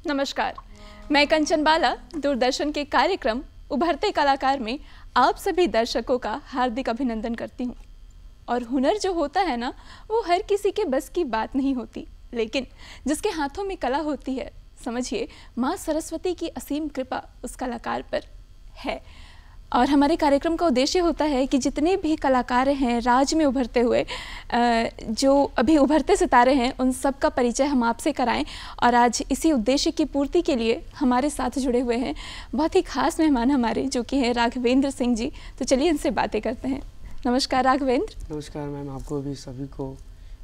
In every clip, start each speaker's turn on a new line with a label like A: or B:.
A: नमस्कार, मैं कंचन बाला दूरदर्शन के कार्यक्रम उभरते कलाकार में आप सभी दर्शकों का हार्दिक अभिनंदन करती हूँ। और हुनर जो होता है ना, वो हर किसी के बस की बात नहीं होती, लेकिन जिसके हाथों में कला होती है, समझिए माँ सरस्वती की असीम कृपा उस कलाकार पर है। और हमारे कार्यक्रम का उद्देश्य होता है कि जितने भी कलाकार हैं राज में उभरते हुए, जो अभी उभरते सितारे हैं, उन सब का परिचय हम आपसे कराएं। और आज इसी उद्देश्य की पूर्ति के लिए हमारे साथ जुड़े हुए हैं बहुत ही खास मेहमान हमारे, जो कि हैं राघवेंद्र सिंह जी। तो चलिए इनसे बातें करते हैं। नमस्कार राघवेंद्र।
B: नमस्कार मैम, आपको भी, सभी को,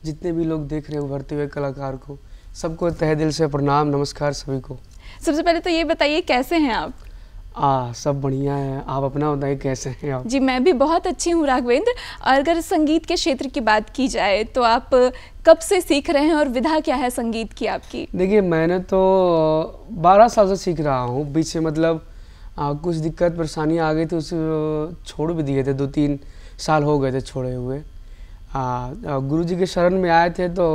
B: जितने भी लोग देख रहे हैं उभरते हुए कलाकार को, सबको तहे दिल से प्रणाम, नमस्कार सभी को।
A: सबसे पहले तो ये बताइए कैसे हैं आप?
B: सब बढ़िया है, आप अपना बताइए कैसे हैं आप?
A: जी मैं भी बहुत अच्छी हूँ राघवेंद्र। और अगर संगीत के क्षेत्र की बात की जाए तो आप कब से सीख रहे हैं और विधा क्या है संगीत की आपकी?
B: देखिए, मैंने तो 12 साल से सीख रहा हूँ। बीच में मतलब कुछ दिक्कत परेशानी आ गई थी, उसे छोड़ भी दिए थे। 2-3 साल हो गए थे छोड़े हुए। गुरुजी के शरण में आए थे तो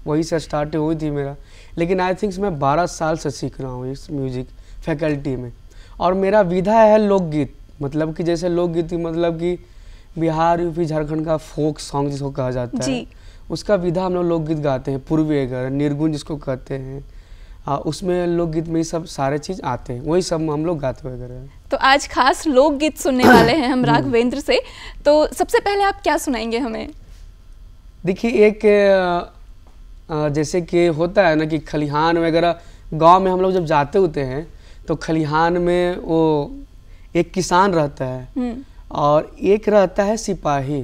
B: वही से स्टार्ट हुई थी मेरा। लेकिन आई थिंक मैं 12 साल से सीख रहा हूँ इस म्यूजिक फैकल्टी में। और मेरा विधा है लोकगीत, मतलब कि जैसे लोकगीत मतलब कि बिहार, यूपी, झारखंड का फोक सॉन्ग जिसको कहा जाता है, उसका विधा हम लोग लोकगीत गाते हैं। पूर्वी अगर निर्गुण जिसको कहते हैं, उसमें लोकगीत में ही सब सारे चीज़ आते हैं, वही सब हम लोग गाते वगैरह।
A: तो आज खास लोकगीत सुनने वाले हैं हम राघवेंद्र से। तो सबसे पहले आप क्या सुनाएंगे हमें?
B: देखिए, एक जैसे कि होता है ना कि खलिहान वगैरह गांव में हम लोग जब जाते होते हैं तो खलिहान में वो एक किसान रहता है और एक रहता है सिपाही।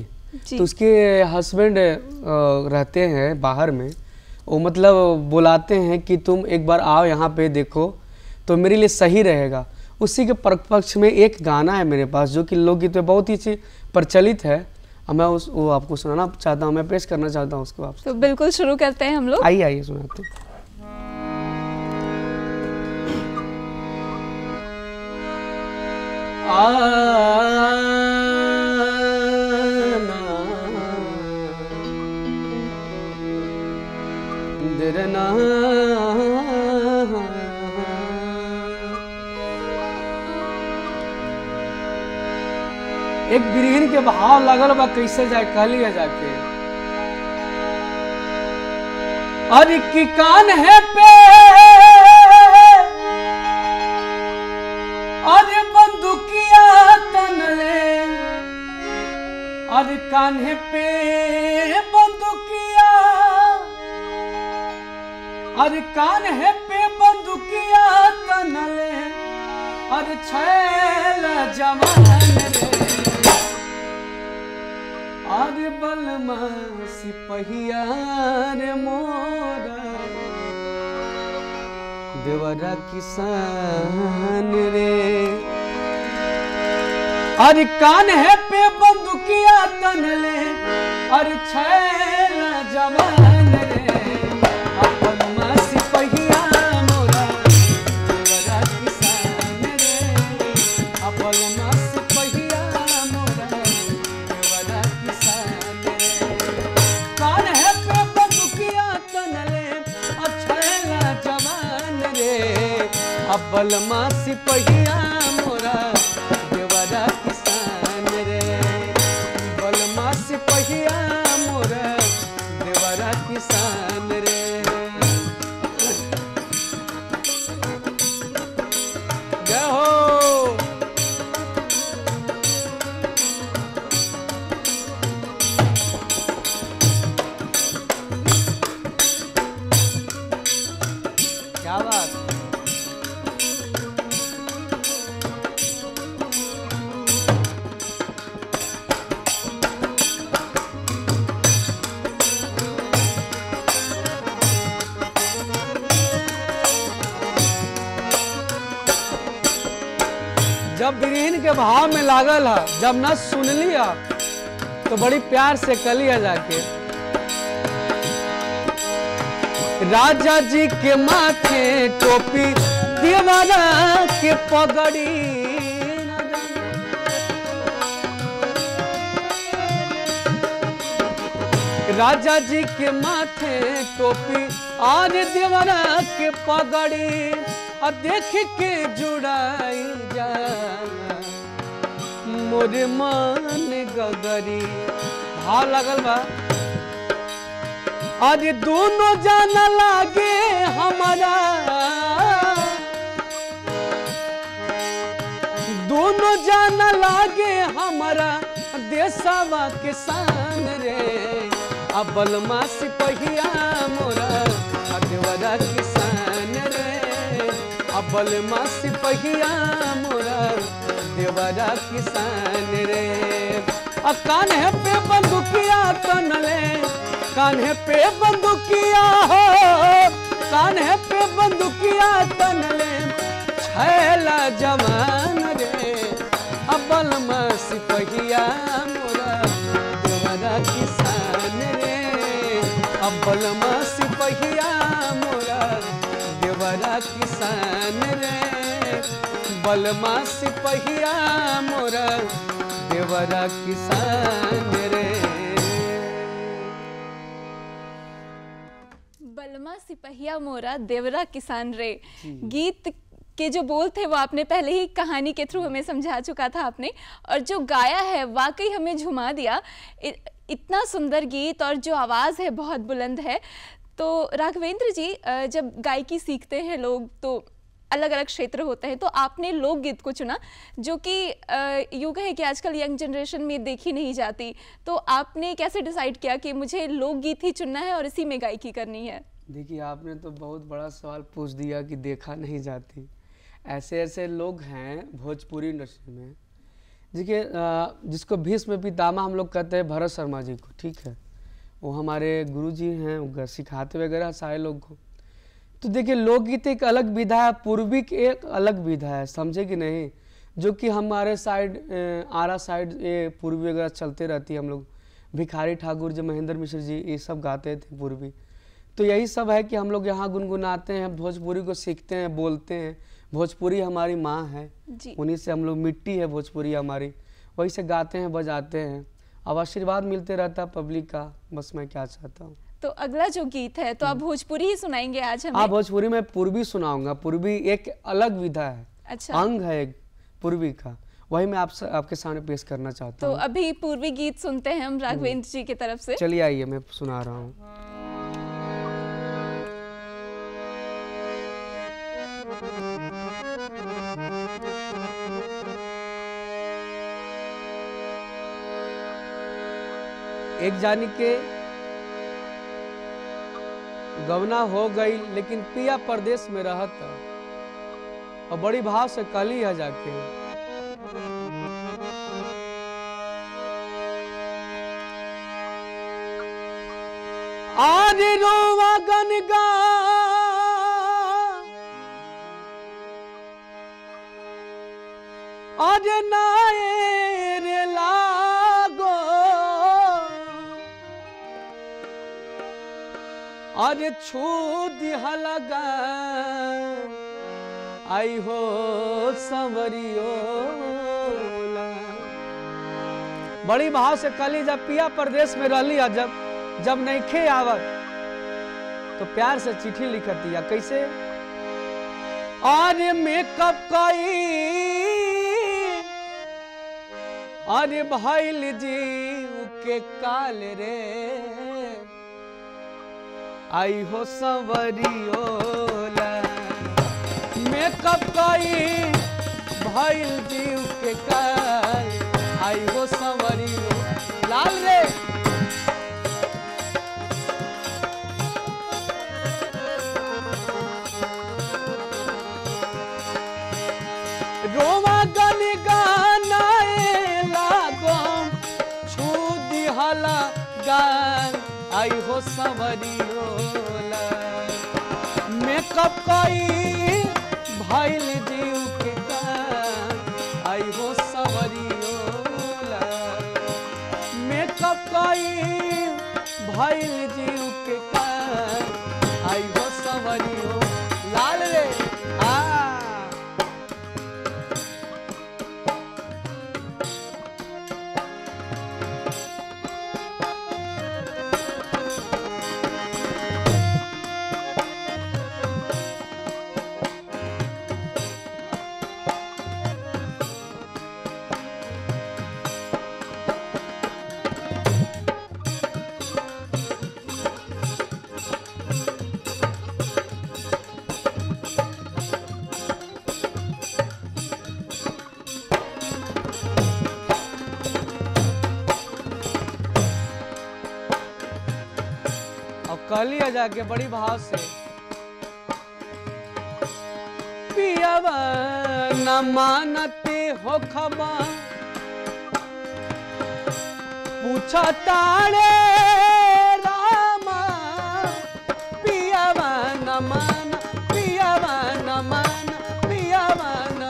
B: तो उसके हस्बैंड रहते हैं बाहर में, वो मतलब बुलाते हैं कि तुम एक बार आओ यहाँ पे देखो तो मेरे लिए सही रहेगा। उसी के पक्ष में एक गाना है मेरे पास जो कि लोकगीत में बहुत ही प्रचलित है। मैं वो आपको सुनाना चाहता हूँ, मैं पेश करना चाहता हूँ उसको आपसे।
A: तो बिल्कुल शुरू करते हैं हम लोग।
B: आइए सुनाते हैं। एक गृहिणी के भाव लगल बा, कैसे जाए कहलिए जाके। अरे की कान है पे, अरे बंदूकिया तनले, अरे कान्हे पे बंदूकिया, अरे कान्हे पे बंदूकिया तनले, अरे छैल जवान रे, अरे बलमा सिपहिया रे मोरा, देवरा किसान रे। अरे कान है पे बंदूकिया तनले, अरे छैल जवान रे, बलमा सिपहिया मोरा, देवरा किसान रे, बलमा सिपहिया मोरा, देवरा किसान रे। कान है पे बंदूकिया तनले, छैल जवान रे, बलमा सिपहिया मोरा, देवरा किसान रे, बलमा सिपहिया मोरा, देवरा किसान रे। जय हो। क्या बात। जब बिरहीन के भाव में लागल है, जब न सुन लिया तो बड़ी प्यार से कलिया जाके। राजा जी के माथे टोपी, देवरा के पगड़ी, राजा जी के माथे टोपी और देवरा के पगड़ी, और देख के जुड़ाई जा मोर मन गगरी। भाव लगल बा अरे दोनों जाना लागे हमारा, दोनों जाना लागे हमारा देशवा के शान रे। अब बलमा सिपहिया मोरा देवरा किसान रे। अब बलमा सिपहिया मोरा देवरा किसान रे। कान्हे पे बंदूकिया तनले, कान्हे पे बंदूकिया हो, कान्हे पे बंदूकिया तनले छैला जवान रे। अब बलमा सिपहिया मोरा देवरा किसान रे। अब बलमा सिपहिया मोरा देवरा किसान रे। बलमा सिपहिया मोरा देवरा किसान रे।
A: बलमा सिपहिया मोरा देवरा किसान रे। गीत के जो बोल थे वो आपने पहले ही कहानी के थ्रू हमें समझा चुका था आपने, और जो गाया है वाकई हमें झुमा दिया। इतना सुंदर गीत और जो आवाज़ है बहुत बुलंद है। तो राघवेंद्र जी, जब गायकी सीखते हैं लोग तो अलग अलग क्षेत्र होते हैं, तो आपने लोकगीत को चुना जो कि यूँ कहे कि आजकल यंग जनरेशन में देखी नहीं जाती। तो आपने कैसे डिसाइड किया कि मुझे लोकगीत ही चुनना है और इसी में गायकी करनी है?
B: देखिए, आपने तो बहुत बड़ा सवाल पूछ दिया कि देखा नहीं जाती। ऐसे ऐसे लोग हैं भोजपुरी इंडस्ट्री में, देखिए जिसको भीष्म पितामह हम लोग कहते हैं भरत शर्मा जी को, ठीक है, वो हमारे गुरुजी हैं, वो सिखाते वगैरह सारे लोग को। तो देखिए, लोकगीत एक अलग विधा है, पूर्वी की एक अलग विधा है, समझे कि नहीं, जो कि हमारे साइड आरा साइड ये पूर्वी वगैरह चलते रहती है। हम लोग भिखारी ठाकुर जी, महेंद्र मिश्र जी, ये सब गाते थे पूर्वी। तो यही सब है कि हम लोग यहाँ गुनगुनाते हैं, भोजपुरी को सीखते हैं, बोलते हैं। भोजपुरी हमारी माँ है, उन्हीं से हम लोग, मिट्टी है भोजपुरी हमारी, वही से गाते हैं, बजाते हैं। अब आशीर्वाद मिलते रहता है पब्लिक का, बस मैं क्या चाहता हूँ।
A: तो अगला जो गीत है तो आप भोजपुरी ही सुनाएंगे आज हमें?
B: हाँ, भोजपुरी में पूर्वी सुनाऊंगा। पूर्वी एक अलग विधा है,
A: अच्छा,
B: अंग है एक पूर्वी का, वही मैं आपके सामने पेश करना चाहता हूँ।
A: तो अभी पूर्वी गीत सुनते हैं हम राघवेंद्र जी की तरफ से।
B: चलिए आइए, मैं सुना रहा हूँ। एक जानी के गवना हो गई, लेकिन पिया परदेश में रहता, और बड़ी भाव से कली है जाके, आज रोवा गनगा आज नाए रे लागो, आज छू दिहा लगा आई हो संवरियो। बड़ी भाव से कली जब पिया परदेश में रही, जब नहीं खे आवत तो प्यार से चिट्ठी लिखत दिया। कैसे? अरे मेकअप कई अरे भइल जी के काल रे आई हो संवरियोला। मेकअप कई भइल जी के काल आई हो संवरियो लाल रे। रोवा गन गानाए लागो छू दिहला गान आई हो संवरियोला। मेकअप कई भइल जीव के गान आई हो संवरियोला। मेकअप कई भइल जीव के गान आई हो संवरियो लाल रे। कहलिया जाके बड़ी भाव से, पियावा न मानते हो खबा, पूछा तारे रामा, पियावा न मान, पियावा न मान, पियावा न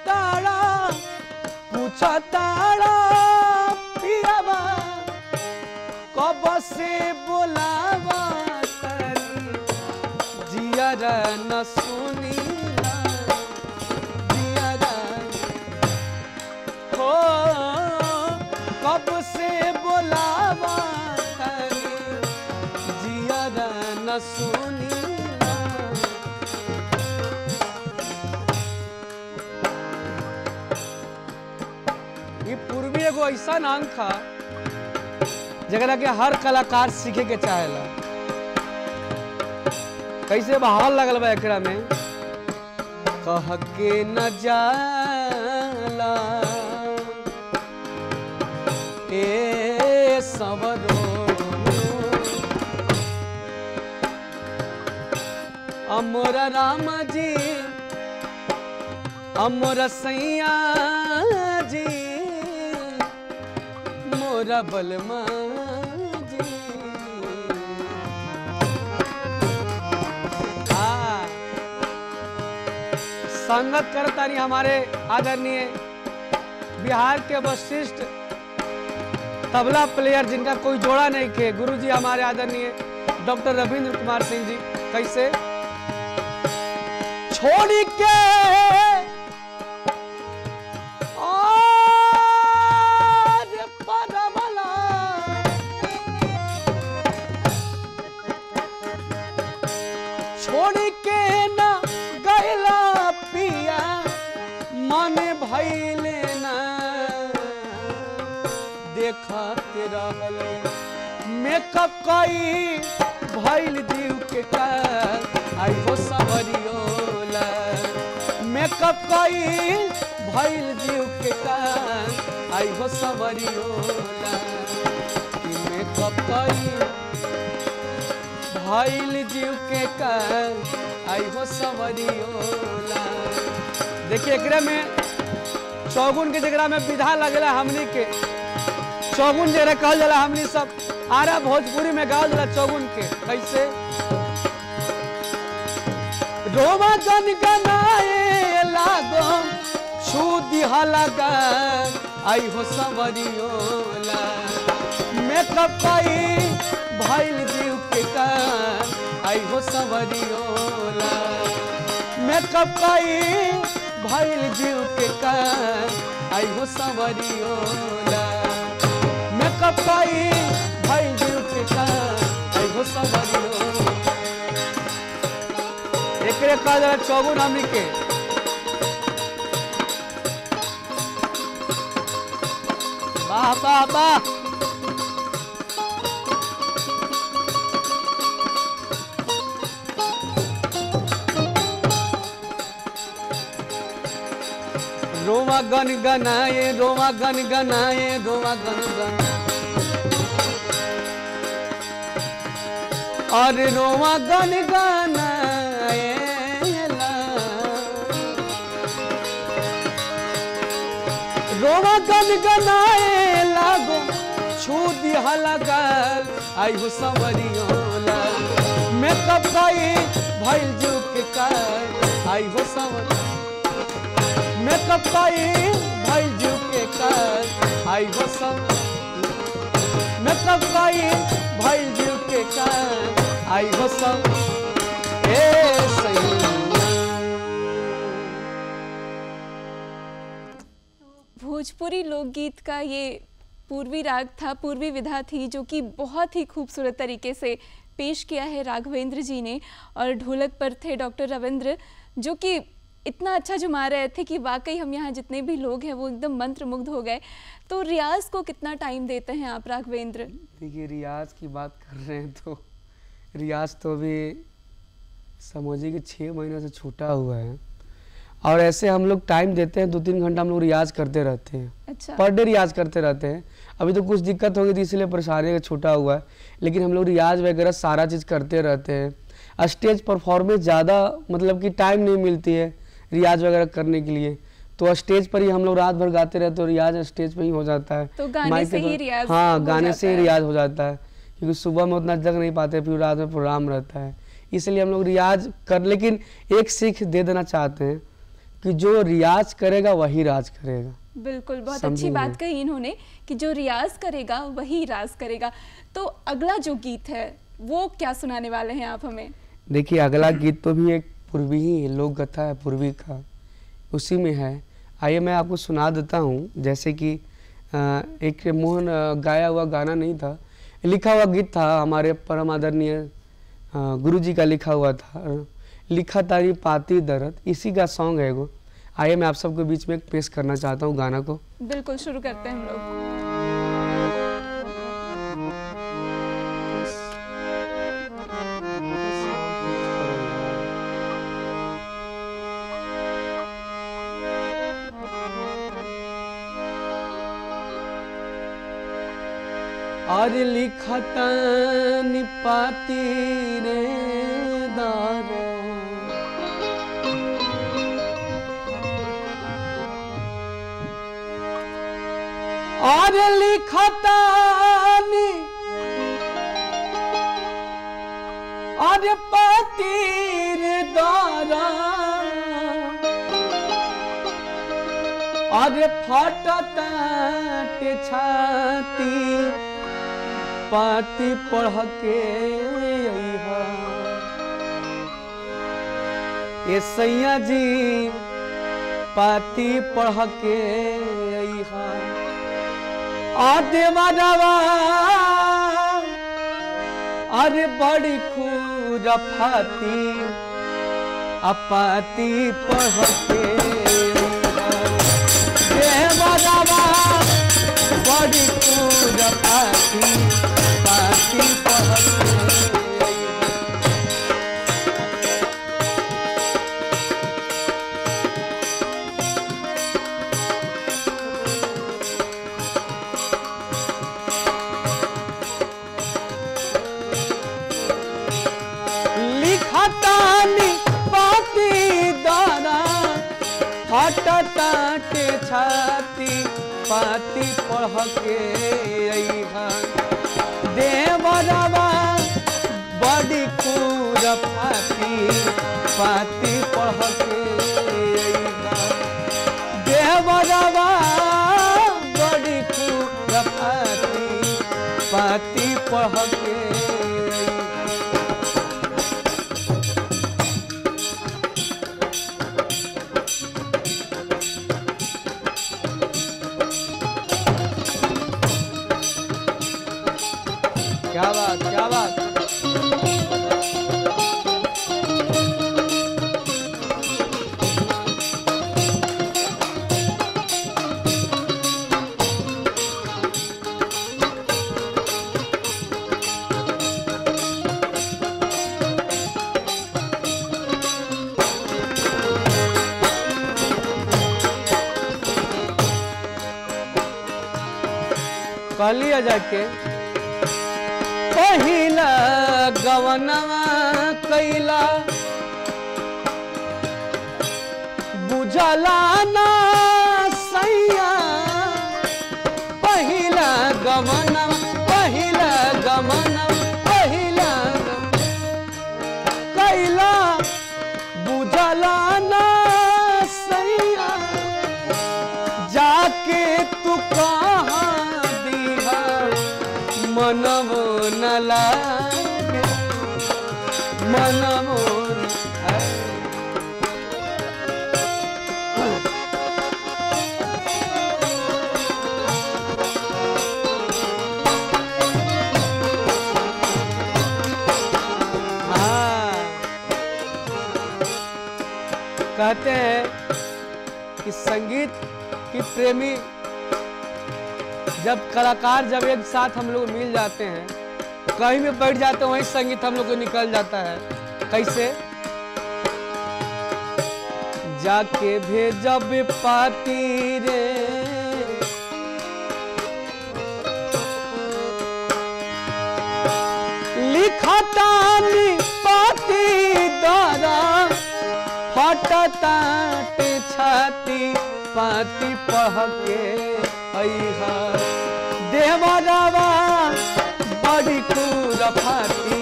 B: तारा, पूछा तारा पियावा, कब से बोलावा तनी, जियरा न सुनी जियरा हो, कब से बोलावा तनी, जियरा न सुनी। ये पूर्वी एगो ऐसा नाम था जगह के हर कलाकार सीखे के चाहेला। कैसे बहाल लगल बा एकरा में, कह के न जाला ए सबरो, अमर राम जी अमर सैया जी, मोरा बलमा जी। संगत करतानी हमारे आदरणीय बिहार के वशिष्ठ तबला प्लेयर जिनका कोई जोड़ा नहीं के, गुरुजी हमारे आदरणीय डॉक्टर रविंद्र कुमार सिंह जी। कैसे छोड़ी के छोड़ के ना गैला पिया, मन भइले ना देखते रहले, मेकअप कई भइल जीव के काल, आई हो सवरियोला, मेकअप कई भइल जीव के काल, आई हो सवरियोला, कि मेकअप कई भइल जीव के काल, आई हो सवरियोला। देखिए एकरे में चौगुन के जगह में विधा लगेला, हमनी के चौगुन जरा कहल जाला, हमनी सब आरा भोजपुरी में गावल जाला चौगुन के। कैसे रोमा गन गनाए लागो, छू दिहाला गान, आई हो सवरियोला, मेकअप कई भइल जीव के काल, आई हो सवरियोला, मेकअप कई भइल जीव के काल, आई हो सवरियोला, मेकअप कई भइल जीव के काल, आई हो सवरियोला। एकरे कहा जाला चौगुन हमनी के। वाह वाह वाह। रोवा गन गनाए, रोवा गन गनाए, रोवा गन गनाए, अरे रोवा गन गनाए, रोवा गन गनाए लागो, छू दिहाला गाल, आई हो सवरियोला, मेकअप कई भइल जीव के काल, आई हो सवरियोला, मेकअप कई भइल जीव के काल, आई हो सब, मेकअप कई भइल जीव के काल, आई हो सब, ए सैया।
A: भोजपुरी लोकगीत का ये पूर्वी राग था, पूर्वी विधा थी, जो कि बहुत ही खूबसूरत तरीके से पेश किया है राघवेंद्र जी ने। और ढोलक पर थे डॉक्टर रविंद्र, जो कि इतना अच्छा जुमा रहे थे कि वाकई हम यहाँ जितने भी लोग हैं वो एकदम मंत्रमुग्ध हो गए। तो रियाज को कितना टाइम देते हैं आप राघवेंद्र?
B: देखिए रियाज की बात कर रहे हैं तो रियाज तो अभी समझिए कि 6 महीने से छूटा हुआ है, और ऐसे हम लोग टाइम देते हैं 2-3 घंटा हम लोग रियाज करते रहते हैं।
A: अच्छा।
B: पर डे रियाज करते रहते हैं। अभी तो कुछ दिक्कत होगी तो इसलिए परेशानी का छूटा हुआ है, लेकिन हम लोग रियाज वगैरह सारा चीज़ करते रहते हैं। स्टेज परफॉर्मेंस ज़्यादा मतलब कि टाइम नहीं मिलती है रियाज वगैरह करने के लिए, तो स्टेज पर ही हम लोग रात भर गाते रहते हैं, रियाज स्टेज पर ही हो जाता है।
A: तो गाने से ही रियाज
B: हाँ, गाने से ही रियाज हो जाता है, क्योंकि सुबह में उतना जग नहीं पाते, फिर रात में प्रोग्राम रहता है, इसलिए हम लोग रियाज कर। लेकिन एक सीख दे देना चाहते हैं कि जो रियाज करेगा वही राज करेगा।
A: बिल्कुल, बहुत अच्छी बात कही इन्होंने कि जो रियाज करेगा वही राज करेगा। तो अगला जो गीत है वो क्या सुनाने वाले हैं आप हमें?
B: देखिए, अगला गीत तो भी एक पूर्वी ही लोक कथा है, पूर्वी का, उसी में है। आइए मैं आपको सुना देता हूँ। जैसे कि एक मोहन गाया हुआ गाना नहीं था, लिखा हुआ गीत था, हमारे परम आदरणीय गुरु जी का लिखा हुआ था, लिखा तारी पाती दर्द, इसी का सॉन्ग है वो। आइए मैं आप सबके बीच में पेश करना चाहता हूँ गाना को।
A: बिल्कुल, शुरू करते हैं हम लोग।
B: और लिखता निपाती रे दारो, और लिखता और पाती रे दारा, और फटता छाती पाती पढ़ के ये सैया जी पाती पढ़ के देवा अरे बड़ी खुरफाती अपाती पढ़ के देवा बड़ी खुरफाती पाती पढ़ के। फटताटे छाती पाती पढ़ के देवरवा बड़ी खुरफाती पाती पढ़ के देवरवा बड़ी खुरफाती पाती पढ़ के। क्या बात, क्या बात। कह लिया जाके पहिला गवनवा कैला बुझला ना सैया पहिला गवनवा पहिला गवनवा पहिला कैला बुझला ना सैया जाके तू कहाँ मनमो न लागे मनमो कहते हैं कि संगीत की प्रेमी जब कलाकार जब एक साथ हम लोग मिल जाते हैं, कहीं भी बैठ जाते हैं, वहीं संगीत हम लोग को निकल जाता है। कैसे? जाके भेजब पाती रे लिखतानी पाती दादा फटता छाती पाती पढ़ के अइहा देवरवा बड़ी खुरफाती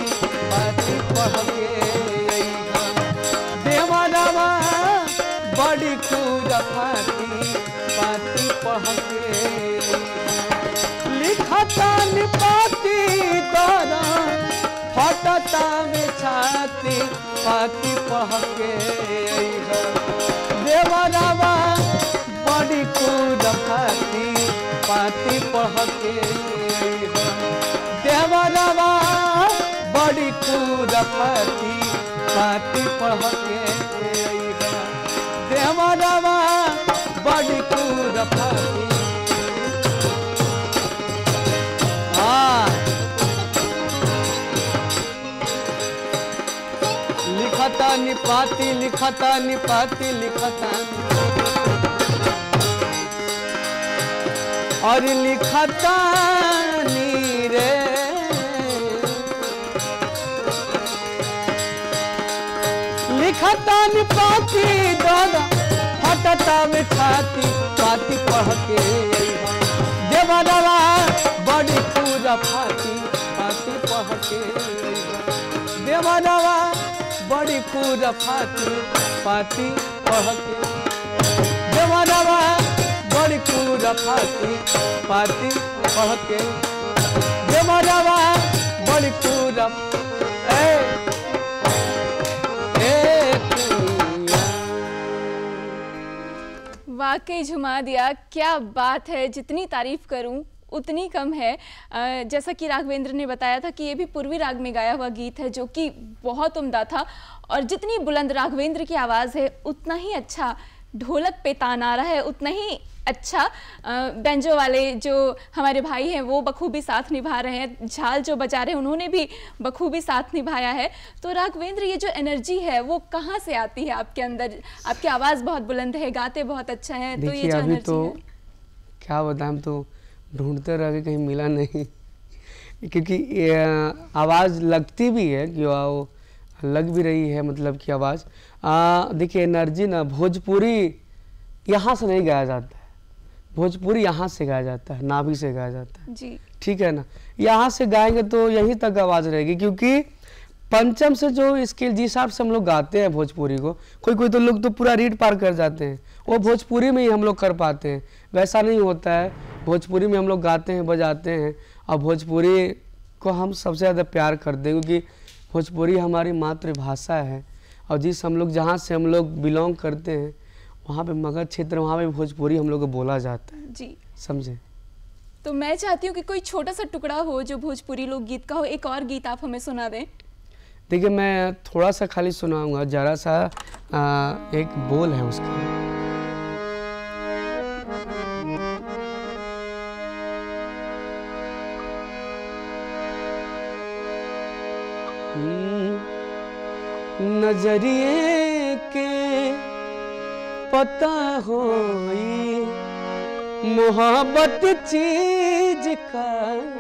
B: पाती पढ़ के अइहा देवरवा बड़ी खुरफाती पाती पढ़ के लिखतानी पाती दादा फटता में छाती पाती पढ़ के अइहा देवरवा बड़ी खुरफाती पाती पढ़ के अइहा देवरवा बड़ी खुरफाती पाती पढ़ के अइहा देवरवा बड़ी खुरफाती लिखता निपाती लिखता निपाती लिखता और लिखता नी रे लिखता निपाती दादा फटता में छाती पाती पढ़ के देवरवा बड़ी खुरफाती पाती पढ़ के देवरवा बड़ी खुरफाती पाती पढ़ के देवरवा बड़ी खुरफाती पाती पढ़ के देवरवा बड़ी खुरफ
A: वाकई झुमा दिया, क्या बात है। जितनी तारीफ करूं उतनी कम है। जैसा कि राघवेंद्र ने बताया था कि ये भी पूर्वी राग में गाया हुआ गीत है जो कि बहुत उम्दा था, और जितनी बुलंद राघवेंद्र की आवाज़ है उतना ही अच्छा ढोलक पे तान आ रहा है, उतना ही अच्छा बेंजो वाले जो हमारे भाई हैं वो बखूबी साथ निभा रहे हैं, झाल जो बजा रहे हैं उन्होंने भी बखूबी साथ निभाया है। तो राघवेंद्र ये जो एनर्जी है वो कहाँ से आती है आपके अंदर? आपकी आवाज़ बहुत बुलंद है, गाते बहुत अच्छा है, तो ये जो एनर्जी
B: तो
A: है
B: क्या बताएं, हम तो ढूंढते रह के कहीं मिला नहीं क्योंकि आवाज़ लगती भी है कि वो लग भी रही है, मतलब कि आवाज़ देखिए एनर्जी ना भोजपुरी यहाँ से नहीं गाया जाता है, भोजपुरी यहाँ से गाया जाता है, नाभि से गाया जाता है
A: जी,
B: ठीक है ना। यहाँ से गाएंगे तो यहीं तक आवाज़ रहेगी, क्योंकि पंचम से जो स्केल जिस हिसाब से हम लोग गाते हैं भोजपुरी को, कोई कोई तो लोग तो पूरा रीड पार कर जाते हैं, वो भोजपुरी में ही हम लोग कर पाते हैं। वैसा नहीं होता है, भोजपुरी में हम लोग गाते हैं बजाते हैं, और भोजपुरी को हम सबसे ज़्यादा प्यार करते हैं क्योंकि भोजपुरी हमारी मातृभाषा है, और जिस हम लोग जहाँ से हम लोग बिलोंग करते हैं वहाँ पे मगध क्षेत्र, वहाँ पे भोजपुरी हम लोग को बोला जाता है
A: जी,
B: समझे।
A: तो मैं चाहती हूँ कि कोई छोटा सा टुकड़ा हो जो भोजपुरी लोकगीत का हो, एक और गीत आप हमें सुना दें।
B: देखिए मैं थोड़ा सा खाली सुनाऊंगा, जरा सा एक बोल है उसका। नजरिए के पता होई मोहब्बत चीज का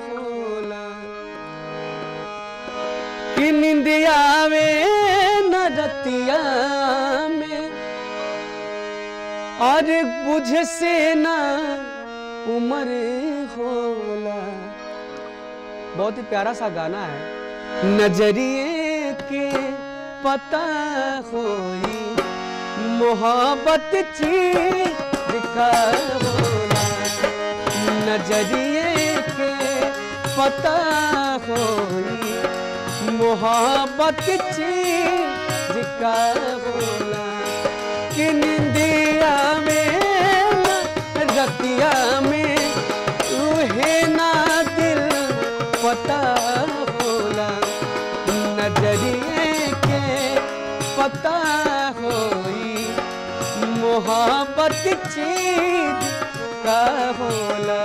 B: होला, कि निंदिया में न रतिया में और बुझ से न उम्र होला। बहुत ही प्यारा सा गाना है। नजरिए के पता होई मोहब्बत चीज का होला, नजरिए के पता होई मोहब्बत चीज का होला, कि निंदिया में रतिया में रूहे ना दिल पता होला, नजरिए के पता होई मोहब्बत चीज का होला।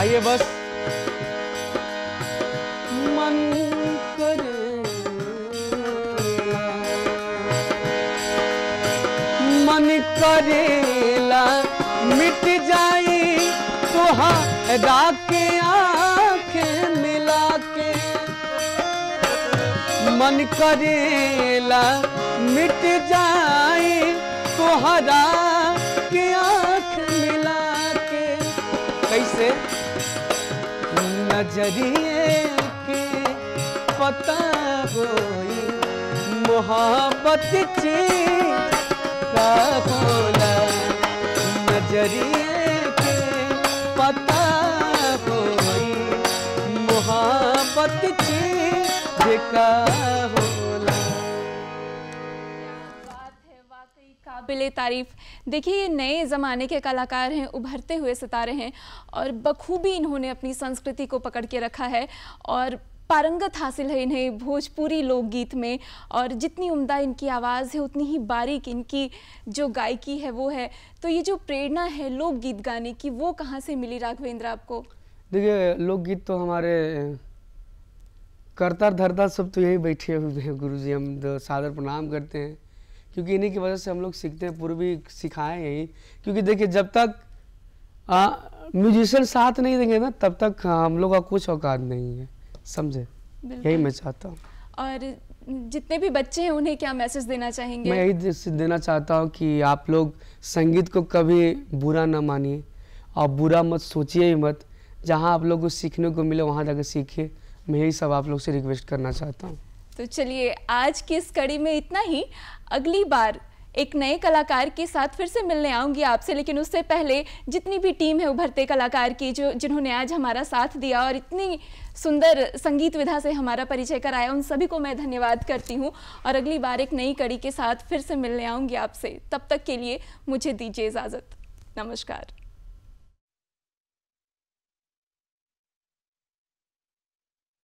B: आइए बस। मन करेला मिट जाए तोहरा के आँखें मिला के, मन करेला मिट जाए तोहरा के आँखें मिला के। कैसे? नजरिए के पता होई मोहब्बत चीज का होला, नजरिए के पता होई मोहब्बत चीज का होला।
A: काबिले तारीफ। देखिए ये नए ज़माने के कलाकार हैं, उभरते हुए सितारे हैं और बखूबी इन्होंने अपनी संस्कृति को पकड़ के रखा है और पारंगत हासिल है इन्हें भोजपुरी लोकगीत में। और जितनी उम्दा इनकी आवाज़ है उतनी ही बारीक इनकी जो गायकी है वो है। तो ये जो प्रेरणा है लोकगीत गाने की वो कहाँ से मिली राघवेंद्र आपको?
B: देखिए लोकगीत तो हमारे करता धरता सब तो यही बैठे हुए हैं गुरुजी, हम तो सादर प्रणाम करते हैं क्योंकि इन्हीं की वजह से हम लोग सीखते हैं, पूर्वी सिखाए यही। क्योंकि देखिए जब तक म्यूजिशियन साथ नहीं देंगे ना तब तक हम लोग का कुछ औकात नहीं है, समझे? यही मैं चाहता हूँ।
A: और जितने भी बच्चे हैं उन्हें क्या मैसेज देना चाहेंगे?
B: मैं यही देना चाहता हूँ कि आप लोग संगीत को कभी बुरा ना मानिए और बुरा मत सोचिए ही मत। जहाँ आप लोग को सीखने को मिले वहाँ जाकर सीखिए। मैं यही सब आप लोग से रिक्वेस्ट करना चाहता हूँ।
A: तो चलिए आज की इस कड़ी में इतना ही। अगली बार एक नए कलाकार के साथ फिर से मिलने आऊंगी आपसे, लेकिन उससे पहले जितनी भी टीम है उभरते कलाकार की जिन्होंने आज हमारा साथ दिया और इतनी सुंदर संगीत विधा से हमारा परिचय कराया, उन सभी को मैं धन्यवाद करती हूं। और अगली बार एक नई कड़ी के साथ फिर से मिलने आऊंगी आपसे। तब तक के लिए मुझे दीजिए इजाज़त। नमस्कार।